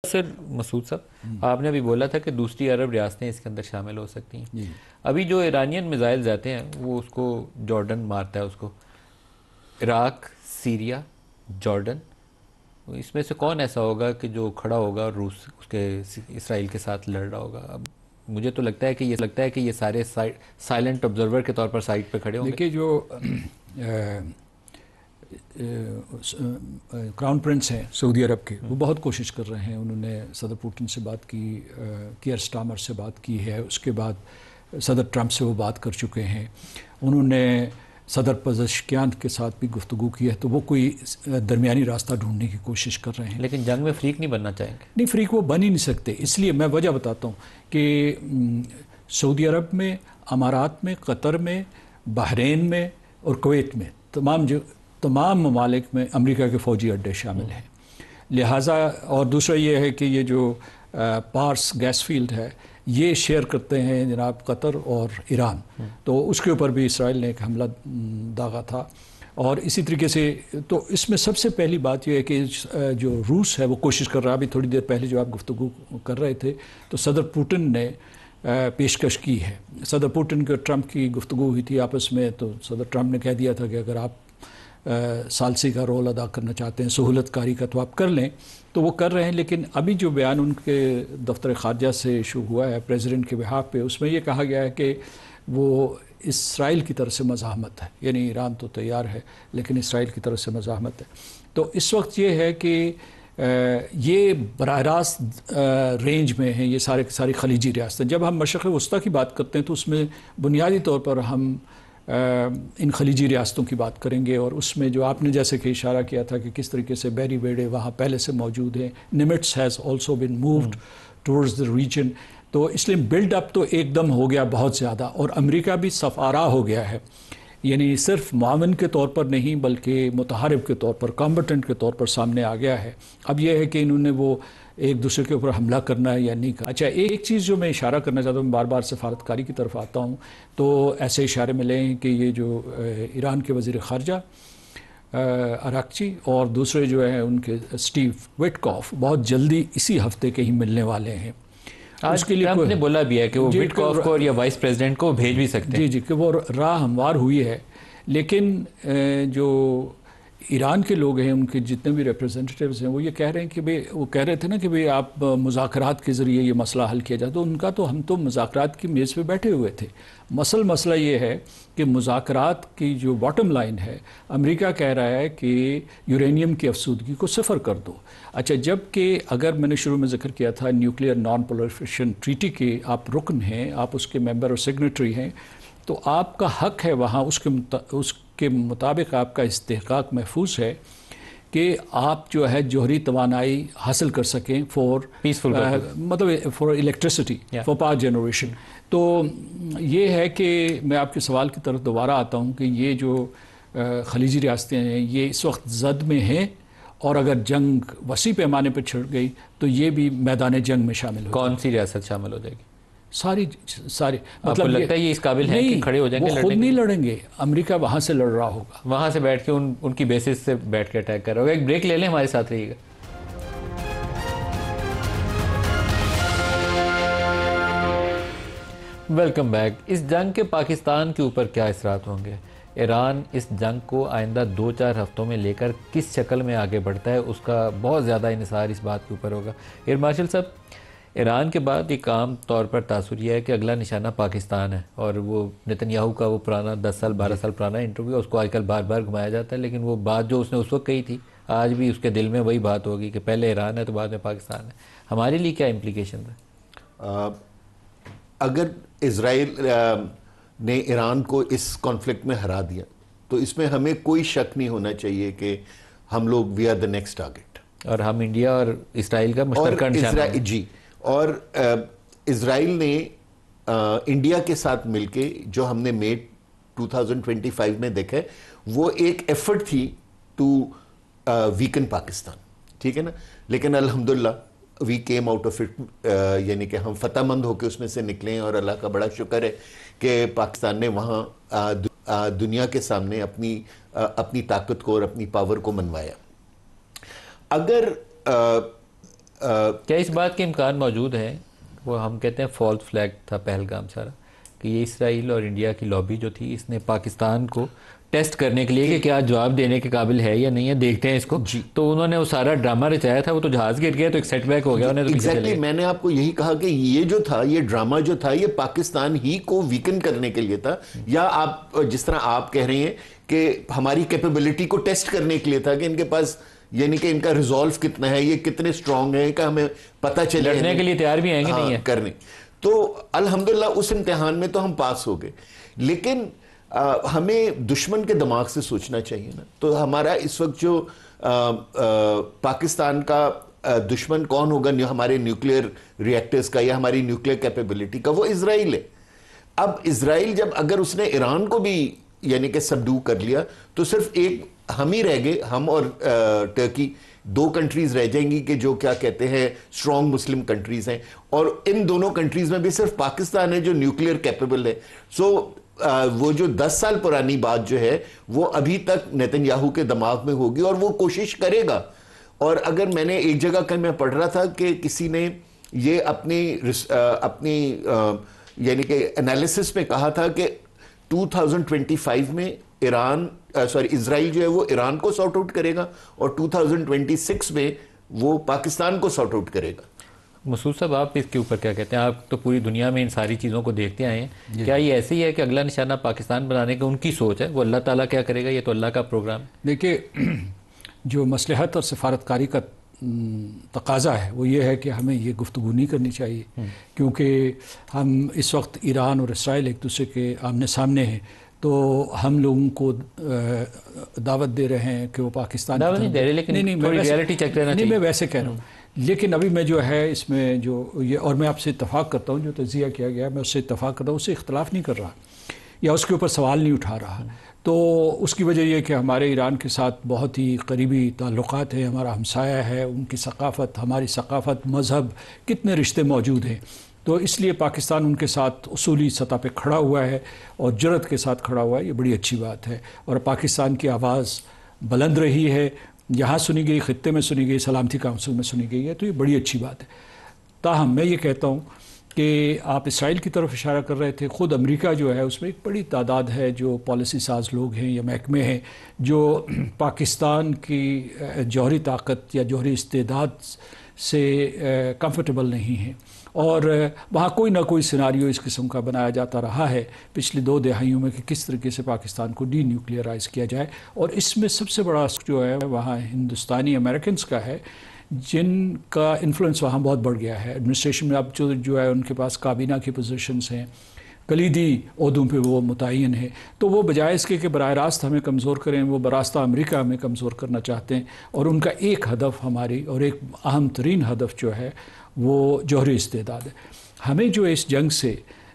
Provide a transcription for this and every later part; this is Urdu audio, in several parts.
سر مسعود صاحب، آپ نے ابھی بولا تھا کہ دوسری عرب ریاستیں اس کے اندر شامل ہو سکتی ہیں. ابھی جو ایرانین میزائل جاتے ہیں وہ اس کو جارڈن مارتا ہے، اس کو عراق، سیریا، جارڈن، اس میں سے کون ایسا ہوگا کہ جو کھڑا ہوگا اور روس اس کے اسرائیل کے ساتھ لڑ رہا ہوگا؟ اب مجھے تو لگتا ہے کہ یہ سارے سائلنٹ آبزرور کے طور پر سائٹ پہ کھڑے ہوں گے. دیکھیے، جو کراؤن پرنس ہیں سعودی عرب کے، وہ بہت کوشش کر رہے ہیں. انہوں نے صدر پوٹن سے بات کی، کیئر سٹارمر سے بات کی ہے، اس کے بعد صدر ٹرمپ سے وہ بات کر چکے ہیں. انہوں نے صدر پزشکیان کے ساتھ بھی گفتگو کی ہے، تو وہ کوئی درمیانی راستہ ڈھونڈنے کی کوشش کر رہے ہیں. لیکن جنگ میں فریق نہیں بننا چاہیں گے؟ نہیں، فریق وہ بن ہی نہیں سکتے. اس لیے میں وجہ بتاتا ہوں کہ سعودی عرب میں، امارات میں، قطر میں، بحرین میں اور کویت میں تمام ممالک میں امریکہ کے فوجی اڈے شامل ہیں. لہٰذا اور دوسرا یہ ہے کہ یہ جو پارس گیس فیلڈ ہے یہ شیئر کرتے ہیں جناب قطر اور ایران، تو اس کے اوپر بھی اسرائیل نے ایک حملہ داغا تھا. اور اسی طریقے سے تو اس میں سب سے پہلی بات یہ ہے کہ جو روس ہے وہ کوشش کر رہا ہے. ابھی تھوڑی دیر پہلے جو آپ گفتگو کر رہے تھے تو صدر پوٹن نے پیشکش کی ہے. صدر پوٹن کے ٹرمپ کی گفتگو ہوئی تھی آپس میں، تو صدر ٹرمپ نے کہہ دیا تھا کہ اگر آپ ثالثی کا رول ادا کرنا چاہتے ہیں، سہولت کاری کا، تو آپ کر لیں. تو وہ کر رہے ہیں. لیکن ابھی جو بیان ان کے دفتر خارجہ سے ایشو ہوا ہے پریزیڈنٹ کے بہاف پہ، اس میں یہ کہا گیا ہے کہ وہ اسرائیل کی طرف سے مزاحمت ہے، یعنی ایران تو تیار ہے لیکن اسرائیل کی طرف سے مزاحمت ہے. تو اس وقت یہ ہے کہ یہ براہ راست رینج میں ہیں یہ ساری خلیجی ریاستیں. جب ہم مشرق وسطیٰ کی بات کرتے ہیں تو اس میں بنیادی طور پر ہم ان خلیجی ریاستوں کی بات کریں گے، اور اس میں جو آپ نے جیسے کہ اشارہ کیا تھا کہ کس طریقے سے بیری ویڈے وہاں پہلے سے موجود ہیں. Nimitz has also been moved towards the region. تو اس لیے بلڈ اپ تو ایک دم ہو گیا بہت زیادہ، اور امریکہ بھی سفارہ ہو گیا ہے، یعنی صرف معاون کے طور پر نہیں بلکہ متحارب کے طور پر، کمبٹنٹ کے طور پر سامنے آ گیا ہے. اب یہ ہے کہ انہوں نے وہ ایک دوسرے کے اوپر حملہ کرنا ہے یا نہیں کرنا. اچھا، ایک چیز جو میں اشارہ کرنا چاہتا ہوں، میں بار بار سفارتکاری کی طرف آتا ہوں، تو ایسے اشارے ملے ہیں کہ یہ جو ایران کے وزیر خارجہ اراکچی اور دوسرے جو ہیں ان کے اسٹیو وٹکاف بہت جلدی اسی ہفتے کے ہی ملنے والے ہیں. آج کے لیے ٹرمپ نے بولا بھی ہے کہ وہ وٹکاف کو یا وائس پریزیڈنٹ کو بھیج بھی سکتے ہیں. جی کہ وہ راہ ہموار ہوئی ہے. لیکن جو ایران کے لوگ ہیں، ان کے جتنے بھی ریپرزنٹیٹیوز ہیں، وہ یہ کہہ رہے ہیں کہ وہ کہہ رہے تھے نا کہ آپ مذاکرات کے ذریعے یہ مسئلہ حل کیا جائے. تو ان کا تو ہم تو مذاکرات کی میز پہ بیٹھے ہوئے تھے. مسئلہ یہ ہے کہ مذاکرات کی جو باٹم لائن ہے، امریکہ کہہ رہا ہے کہ یورینیم کی افزودگی کو صفر کر دو. اچھا، جب کہ اگر میں نے شروع میں ذکر کیا تھا نیوکلیئر نان پرولیفریشن ٹریٹی کے آپ رکن ہیں، آپ اس کے ممبر اور سیگنیٹری ہیں، تو آپ کا حق ہے وہاں اس کے مطابق آپ کا استحقاق محفوظ ہے کہ آپ جو ہے جوہری توانائی حاصل کر سکیں فور پیسفل، مطلب for electricity, for power generation. تو یہ ہے کہ میں آپ کے سوال کی طرف دوبارہ آتا ہوں کہ یہ جو خلیجی ریاستیں ہیں یہ اس وقت زد میں ہیں، اور اگر جنگ وسیع پیمانے پر چھڑ گئی تو یہ بھی میدان جنگ میں شامل ہو. کون سی ریاست شامل ہو جائے گی؟ ساری مطلب لگتا ہے یہ اس قابل ہے کہ کھڑے ہو جائیں گے؟ وہ خود نہیں لڑیں گے، امریکہ وہاں سے لڑ رہا ہوگا، وہاں سے بیٹھ کے ان کی بیسس سے بیٹھ کے اٹیک کر رہا ہوگا. ایک بریک لے لیں، ہمارے ساتھ رہیے گا. Welcome back. اس جنگ کے پاکستان کے اوپر کیا اثرات ہوں گے؟ ایران اس جنگ کو آئندہ 2-4 ہفتوں میں لے کر کس شکل میں آگے بڑھتا ہے، اس کا بہت زیادہ انحصار اس بات کے اوپر ہوگا. ایئر مارشل صاحب، ایران کے بعد ایک عام طور پر تاثر یہ ہے کہ اگلا نشانہ پاکستان ہے، اور وہ نتنیاہو کا وہ پرانا 10 سال 12 سال پرانا انٹرویو، اس کو آج کل بار بار گھمایا جاتا ہے، لیکن وہ بات جو اس نے اس وقت کہی تھی آج بھی اس کے دل میں وہی بات ہوگی کہ پہلے ایران ہے تو بعد میں پاکستان ہے. ہمارے لیے کیا امپلیکیشن ہے؟ اگر اسرائیل نے ایران کو اس کانفلکٹ میں ہرا دیا تو اس میں ہمیں کوئی شک نہیں ہونا چاہیے کہ ہم لوگ we are the next target, اور ہم انڈیا اور اسرائیل کا مشترکہ نشانہ. جی، اور اسرائیل نے انڈیا کے ساتھ مل کے جو ہم نے مئی 2025 میں دیکھا ہے وہ ایک ایفرٹ تھی ٹو ویکن پاکستان، ٹھیک ہے نا. لیکن الحمدللہ we came out of it, یعنی کہ ہم فتح مند ہو کے اس میں سے نکلے ہیں، اور اللہ کا بڑا شکر ہے کہ پاکستان نے وہاں دنیا کے سامنے اپنی طاقت کو اور اپنی پاور کو منوایا. اگر کیا اس بات کے امکان موجود ہیں، وہ ہم کہتے ہیں فالس فلیگ تھا پہلگام سارا، کہ یہ اسرائیل اور انڈیا کی لابی جو تھی اس نے پاکستان کو ٹیسٹ کرنے کے لیے کہ کیا جواب دینے کے قابل ہے یا نہیں ہے، دیکھتے ہیں اس کو، تو انہوں نے وہ سارا ڈرامہ رچایا تھا، وہ تو جہاز گر گیا تو ایک سیٹ بیک ہو گیا، انہیں تو پیچھے چلے گئے۔ میں نے آپ کو یہی کہا کہ یہ جو تھا، یہ ڈرامہ جو تھا، یہ پاکستان ہی کو ویکن کرنے کے لیے تھا، یا آپ جس طرح آپ کہہ رہے ہیں کہ ہماری کیپیبلٹی کو ٹیسٹ کرنے کے لیے تھا، کہ ان کے پاس یعنی کہ ان کا ریزولو کتنا ہے، یہ کتنے سٹرونگ ہیں، کہ ہمیں پتہ چلے لڑنے کے لیے تیار بھی ہیں کہ نہیں ہے کرنے۔ تو الحمدللہ اس امتحان میں تو ہم پاس ہو گئے، لیکن ہمیں دشمن کے دماغ سے سوچنا چاہیے نا۔ تو ہمارا اس وقت جو پاکستان کا دشمن کون ہوگا ہمارے نیوکلیئر ریئیکٹرز کا یا ہماری نیوکلیئر کیپیبلٹی کا، وہ اسرائیل ہے۔ اب اسرائیل جب اگر اس نے ایران کو بھی یعنی کہ سبڈو کر لیا تو صرف ایک ہم ہی رہ گئے، ہم اور ٹرکی، دو کنٹریز رہ جائیں گی کہ جو کیا کہتے ہیں اسٹرانگ مسلم کنٹریز ہیں، اور ان دونوں کنٹریز میں بھی صرف پاکستان ہے جو نیوکلیئر کیپیبل ہے۔ سو وہ جو 10 سال پرانی بات جو ہے وہ ابھی تک نیتن یاہو کے دماغ میں ہوگی اور وہ کوشش کرے گا۔ اور اگر میں نے ایک جگہ کل میں پڑھ رہا تھا کہ کسی نے یہ اپنی یعنی کہ انالیسس میں کہا تھا کہ 2025 میں اسرائیل جو ہے وہ ایران کو سارٹ آؤٹ کرے گا، اور 2026 میں وہ پاکستان کو سارٹ آؤٹ کرے گا۔ مسعود صاحب، آپ اس کے اوپر کیا کہتے ہیں؟ آپ تو پوری دنیا میں ان ساری چیزوں کو دیکھتے آئے ہیں، کیا یہ ایسے ہی ہے کہ اگلا نشانہ پاکستان بنانے کا ان کی سوچ ہے؟ وہ اللہ تعالیٰ کیا کرے گا، یہ تو اللہ کا پروگرام ہے۔ دیکھیے، جو مصلحت اور سفارتکاری کا تقاضا ہے وہ یہ ہے کہ ہمیں یہ گفتگو نہیں کرنی چاہیے، کیونکہ ہم اس وقت ایران اور اسرائیل ایک دوسرے کے آمنے سامنے ہیں، تو ہم لوگوں کو دعوت دے رہے ہیں کہ وہ پاکستان دعوت نہیں دے رہے، لیکن تھوڑی ریالٹی چیک کرنا چاہیے۔ میں ویسے کہہ رہا ہوں، لیکن ابھی میں جو ہے اس میں جو یہ، اور میں آپ سے اتفاق کرتا ہوں، جو تجزیہ کیا گیا میں اس سے اتفاق کرتا ہوں، اس سے اختلاف نہیں کر رہا یا اس کے اوپر سوال نہیں اٹھا رہا۔ تو اس کی وجہ یہ کہ ہمارے ایران کے ساتھ بہت ہی قریبی تعلقات ہیں، ہمارا ہمسایہ ہے، ان کی ثقافت، ہماری ثقافت، مذہب، کتنے رشتے موجود ہیں، تو اس لیے پاکستان ان کے ساتھ اصولی سطح پہ کھڑا ہوا ہے اور جرأت کے ساتھ کھڑا ہوا ہے، یہ بڑی اچھی بات ہے۔ اور پاکستان کی آواز بلند رہی ہے، یہاں سنی گئی، خطے میں سنی گئی، سلامتی کونسل میں سنی گئی ہے، تو یہ بڑی اچھی بات ہے۔ تاہم میں یہ کہتا ہوں کہ آپ اسرائیل کی طرف اشارہ کر رہے تھے، خود امریکہ جو ہے اس میں ایک بڑی تعداد ہے جو پالیسی ساز لوگ ہیں یا محکمے ہیں جو پاکستان کی جوہری طاقت یا جوہری استعداد سے کمفرٹیبل نہیں ہیں، اور وہاں کوئی نہ کوئی سیناریو اس قسم کا بنایا جاتا رہا ہے پچھلی 2 دہائیوں میں کہ کس طریقے سے پاکستان کو ڈی نیوکلیئرائز کیا جائے، اور اس میں سب سے بڑا جو ہے وہاں ہندوستانی امریکنز کا ہے، جن کا انفلوئنس وہاں بہت بڑھ گیا ہے ایڈمنسٹریشن میں۔ اب جو ہے ان کے پاس کابینہ کی پوزیشنز ہیں، کلیدی عہدوں پہ وہ متعین ہیں، تو وہ بجائے اس کے کہ براہ راست ہمیں کمزور کریں، وہ براستہ امریکہ ہمیں کمزور کرنا چاہتے ہیں، اور ان کا ایک ہدف ہماری اور ایک اہم ترین ہدف جو ہے وہ جوہری استعداد ہے۔ ہمیں جو اس جنگ سے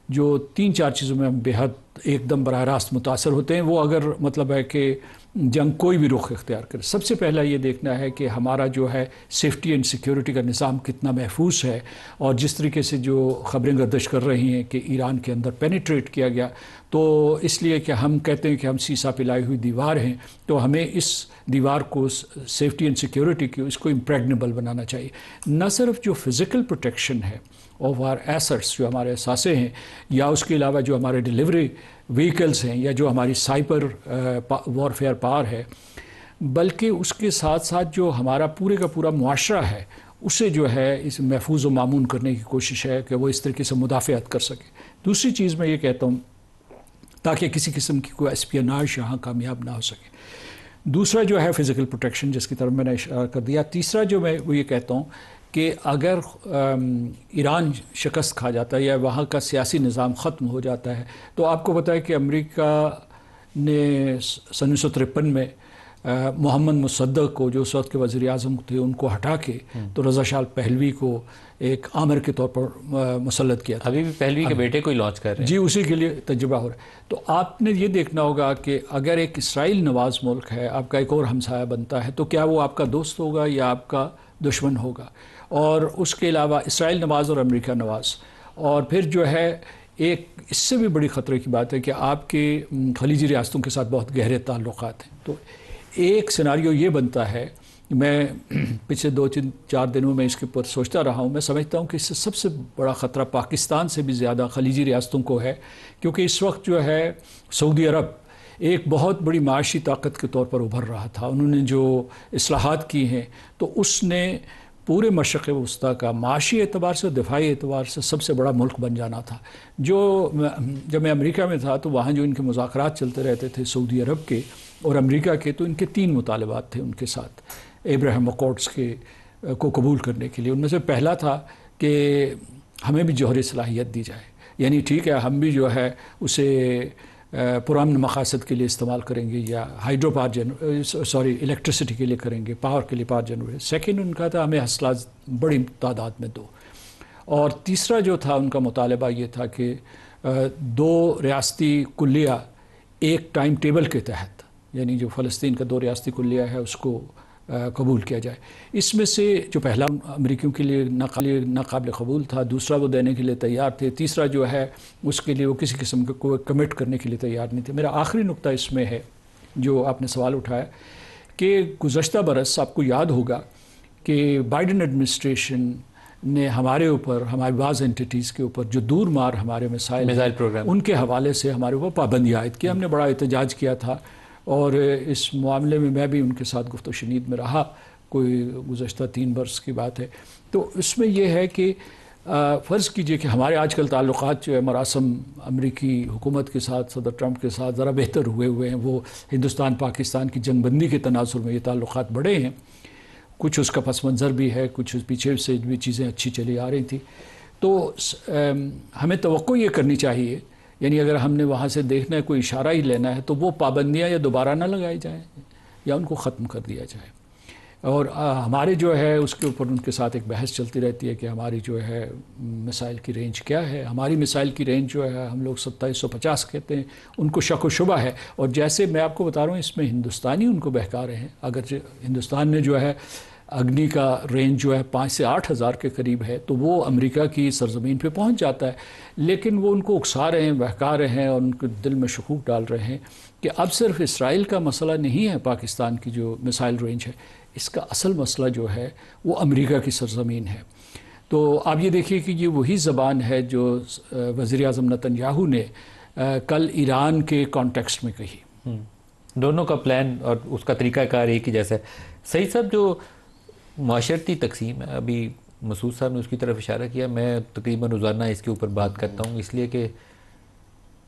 جو 3-4 چیزوں میں ہم بے حد ایک دم براہ راست متاثر ہوتے ہیں، وہ اگر مطلب ہے کہ جنگ کوئی بھی رخ اختیار کرے، سب سے پہلا یہ دیکھنا ہے کہ ہمارا جو ہے سیفٹی اینڈ سیکیورٹی کا نظام کتنا محفوظ ہے، اور جس طریقے سے جو خبریں گردش کر رہی ہیں کہ ایران کے اندر پینیٹریٹ کیا گیا، تو اس لیے کہ ہم کہتے ہیں کہ ہم سیسا پلائی ہوئی دیوار ہیں، تو ہمیں اس دیوار کو سیفٹی اینڈ سیکیورٹی کی اس کو امپریگنیبل بنانا چاہیے۔ نہ صرف جو فزیکل پروٹیکشن ہے آف آر ایسٹس، جو ہمارے اثاثے ہیں، یا اس کے علاوہ جو ہمارے ڈیلیوری وہیکلز ہیں، یا جو ہماری سائبر وارفیئر پاور ہے، بلکہ اس کے ساتھ ساتھ جو ہمارا پورے کا پورا معاشرہ ہے اسے جو ہے اس محفوظ و مامون کرنے کی کوشش ہے کہ وہ اس طریقے سے مدافعت کر سکے۔ دوسری چیز میں یہ کہتا ہوں تاکہ کسی قسم کی کوئی اسپیوناج یہاں کامیاب نہ ہو سکے۔ دوسرا جو ہے فزیکل پروٹیکشن، جس کی طرف میں نے اشارہ کر دیا۔ تیسرا جو میں وہ یہ کہتا ہوں کہ اگر ایران شکست کھا جاتا ہے یا وہاں کا سیاسی نظام ختم ہو جاتا ہے، تو آپ کو پتہ ہے کہ امریکہ نے سن 1953 میں محمد مصدق کو، جو اس وقت کے وزیر اعظم تھے، ان کو ہٹا کے تو رضا شاہ پہلوی کو ایک آمر کے طور پر مسلط کیا تھا۔ ابھی بھی پہلوی کے بیٹے کو ہی لانچ کر رہے ہیں۔ جی، اسی کے لیے تجربہ ہو رہا ہے۔ تو آپ نے یہ دیکھنا ہوگا کہ اگر ایک اسرائیل نواز ملک ہے، آپ کا ایک اور ہمسایہ بنتا ہے، تو کیا وہ آپ کا دوست ہوگا یا آپ کا دشمن ہوگا؟ اور اس کے علاوہ اسرائیل نواز اور امریکہ نواز، اور پھر جو ہے ایک اس سے بھی بڑی خطرے کی بات ہے کہ آپ کے خلیجی ریاستوں کے ساتھ بہت گہرے تعلقات ہیں۔ تو ایک سیناریو یہ بنتا ہے میں پچھلے 2-4 دنوں میں اس کے اوپر سوچتا رہا ہوں. میں سمجھتا ہوں کہ اس سے سب سے بڑا خطرہ پاکستان سے بھی زیادہ خلیجی ریاستوں کو ہے, کیونکہ اس وقت جو ہے سعودی عرب ایک بہت بڑی معاشی طاقت کے طور پر ابھر رہا تھا. انہوں نے جو اصلاحات کی ہیں تو اس نے پورے مشرق وسطیٰ کا معاشی اعتبار سے اور دفاعی اعتبار سے سب سے بڑا ملک بن جانا تھا. جب میں امریکہ میں تھا تو وہاں جو ان کے مذاکرات چلتے رہتے تھے سعودی عرب کے اور امریکہ کے, تو ان کے 3 مطالبات تھے ان کے ساتھ ابراہیم اکارڈز کو قبول کرنے کے لیے. ان میں سے پہلا تھا کہ ہمیں بھی جوہری صلاحیت دی جائے, یعنی ٹھیک ہے ہم بھی جو ہے اسے پرامن مقاصد کے لیے استعمال کریں گے یا ہائیڈرو پاور الیکٹریسٹی کے لیے کریں گے, پاور کے لیے پاور جنریٹ. سیکنڈ ان کا تھا ہمیں اسلحہ بڑی تعداد میں دو. اور تیسرا جو تھا ان کا مطالبہ یہ تھا کہ 2 ریاستی کلیہ ایک ٹائم ٹیبل کے تحت, یعنی جو فلسطین کا 2 ریاستی کلیہ ہے اس کو قبول کیا جائے. اس میں سے جو پہلا امریکیوں کے لیے ناقابل قبول تھا, دوسرا وہ دینے کے لیے تیار تھے, تیسرا جو ہے اس کے لیے وہ کسی قسم کا کوئی کمٹ کرنے کے لیے تیار نہیں تھے. میرا آخری نقطہ اس میں ہے جو آپ نے سوال اٹھایا کہ گزشتہ برس آپ کو یاد ہوگا کہ بائیڈن ایڈمنسٹریشن نے ہمارے اوپر, ہماری بعض انٹیٹیز کے اوپر جو دور مار ہمارے مسائل پروگرام ان کے حوالے سے ہمارے اوپر پابندی عائد کی. ہم نے بڑا احتجاج کیا تھا اور اس معاملے میں میں بھی ان کے ساتھ گفت و شنید میں رہا, کوئی گزشتہ 3 برس کی بات ہے. تو اس میں یہ ہے کہ فرض کیجئے کہ ہمارے آج کل تعلقات جو ہے مراسم امریکی حکومت کے ساتھ, صدر ٹرمپ کے ساتھ ذرا بہتر ہوئے ہیں. وہ ہندوستان پاکستان کی جنگ بندی کے تناظر میں یہ تعلقات بڑھے ہیں, کچھ اس کا پس منظر بھی ہے, کچھ پیچھے سے بھی چیزیں اچھی چلی آ رہی تھیں. تو ہمیں توقع یہ کرنی چاہیے, یعنی اگر ہم نے وہاں سے دیکھنا ہے کوئی اشارہ ہی لینا ہے تو وہ پابندیاں یا دوبارہ نہ لگائی جائیں یا ان کو ختم کر دیا جائے. اور ہمارے جو ہے اس کے اوپر ان کے ساتھ ایک بحث چلتی رہتی ہے کہ ہماری جو ہے مسائل کی رینج کیا ہے. ہماری مسائل کی رینج جو ہے ہم لوگ 2750 کہتے ہیں, ان کو شک و شبہ ہے. اور جیسے میں آپ کو بتا رہا ہوں اس میں ہندوستانی ان کو بہکا رہے ہیں. اگر ہندوستان نے جو ہے اگنی کا رینج جو ہے 5 سے 8 ہزار کے قریب ہے تو وہ امریکہ کی سرزمین پہ پہنچ جاتا ہے, لیکن وہ ان کو اکسا رہے ہیں, بہکا رہے ہیں اور ان کے دل میں شکوک ڈال رہے ہیں کہ اب صرف اسرائیل کا مسئلہ نہیں ہے پاکستان کی جو میسائل رینج ہے, اس کا اصل مسئلہ جو ہے وہ امریکہ کی سرزمین ہے. تو آپ یہ دیکھیے کہ یہ وہی زبان ہے جو وزیر اعظم نتن یاہو نے کل ایران کے کانٹیکسٹ میں کہی. دونوں کا پلان اور اس کا طریقہ کار ایک ہی جیسا ہے. صحیح صاحب, جو معاشرتی تقسیم ہے, ابھی مسعود صاحب نے اس کی طرف اشارہ کیا, میں تقریباً روزانہ اس کے اوپر بات کرتا ہوں, اس لیے کہ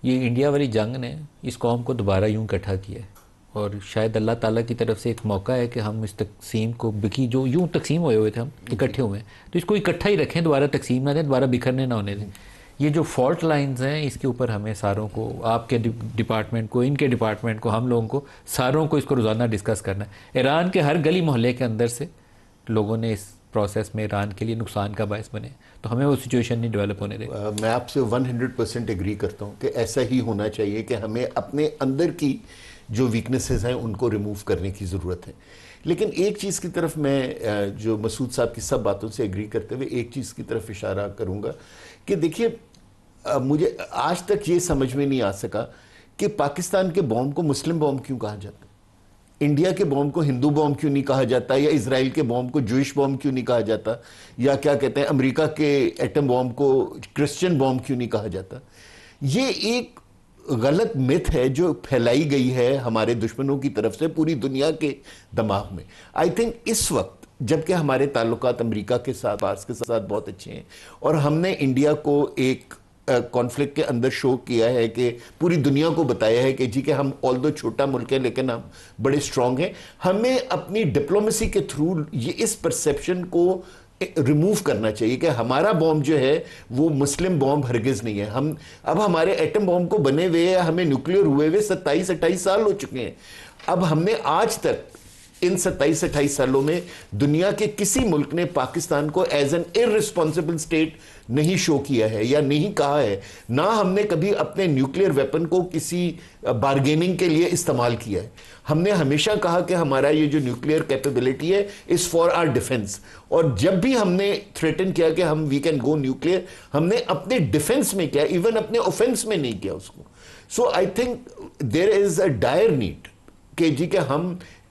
یہ انڈیا والی جنگ نے اس قوم کو دوبارہ یوں اکٹھا کیا ہے اور شاید اللہ تعالیٰ کی طرف سے ایک موقع ہے کہ ہم اس تقسیم کو جو یوں تقسیم ہوئے تھے, ہم اکٹھے ہوئے ہیں, تو اس کو اکٹھا ہی رکھیں, دوبارہ تقسیم نہ دیں, دوبارہ بکھرنے نہ ہونے دیں. یہ جو فالٹ لائنز ہیں اس کے اوپر ہمیں ساروں کو, آپ کے ڈپارٹمنٹ کو, ان کے ڈپارٹمنٹ کو, ہم لوگوں کو ساروں کو اس کو روزانہ ڈسکس کرنا ہے. ایران کے ہر گلی محلے کے اندر سے لوگوں نے اس پروسیس میں ایران کے لیے نقصان کا باعث بنے, تو ہمیں وہ سچویشن نہیں ڈیولپ ہونے دیں. میں آپ سے 100% ایگری کرتا ہوں کہ ایسا ہی ہونا چاہیے کہ ہمیں اپنے اندر کی جو ویکنسز ہیں ان کو ریموو کرنے کی ضرورت ہے. لیکن ایک چیز کی طرف میں جو مسعود صاحب کی سب باتوں سے ایگری کرتے ہوئے ایک چیز کی طرف اشارہ کروں گا کہ دیکھیے, مجھے آج تک یہ سمجھ میں نہیں آ سکا کہ پاکستان کے بوم کو مسلم بوم کیوں کہا جاتا ہے, انڈیا کے بوم کو ہندو بوم کیوں نہیں کہا جاتا, یا اسرائیل کے بوم کو جوئش بوم کیوں نہیں کہا جاتا, یا کیا کہتے ہیں امریکہ کے ایٹم بوم کو کرسچن بوم کیوں نہیں کہا جاتا. یہ ایک غلط مت ہے جو پھیلائی گئی ہے ہمارے دشمنوں کی طرف سے پوری دنیا کے دماغ میں. آئی تھنک اس وقت جبکہ ہمارے تعلقات امریکہ کے ساتھ, پارس کے ساتھ بہت اچھے ہیں اور ہم نے انڈیا کو ایک کانفلکٹ کے اندر شو کیا ہے کہ پوری دنیا کو بتایا ہے کہ جی کہ ہم آلدو چھوٹا ملک ہے لیکن ہم بڑے سٹرونگ ہیں, ہمیں اپنی ڈپلومیسی کے تھرو یہ اس پرسیپشن کو ریموو کرنا چاہیے کہ ہمارا بوم جو ہے وہ مسلم بوم ہرگز نہیں ہے. اب ہمارے ایٹم بوم کو بنے ہوئے, ہمیں نیوکلیئر ہوئے 27-28 سال ہو چکے ہیں. اب ہم نے آج تک ان 27-28 سالوں میں دنیا کے کسی ملک نے پاکستان کو ایز این ارسپانسبل اسٹیٹ نہیں شو کیا ہے یا نہیں کہا ہے, نہ ہم نے کبھی اپنے نیوکلیئر ویپن کو کسی بارگیننگ کے لیے استعمال کیا ہے. ہم نے ہمیشہ کہا کہ ہمارا یہ جو نیوکلیئر کیپیبلٹی ہے اس فار آر ڈیفنس, اور جب بھی ہم نے تھریٹن کیا کہ ہم وی کین گو نیوکلیئر, ہم نے اپنے ڈیفنس میں کیا, ایون اپنے اوفنس میں نہیں کیا اس کو. سو I think there is a dire need کہ جی کہ ہم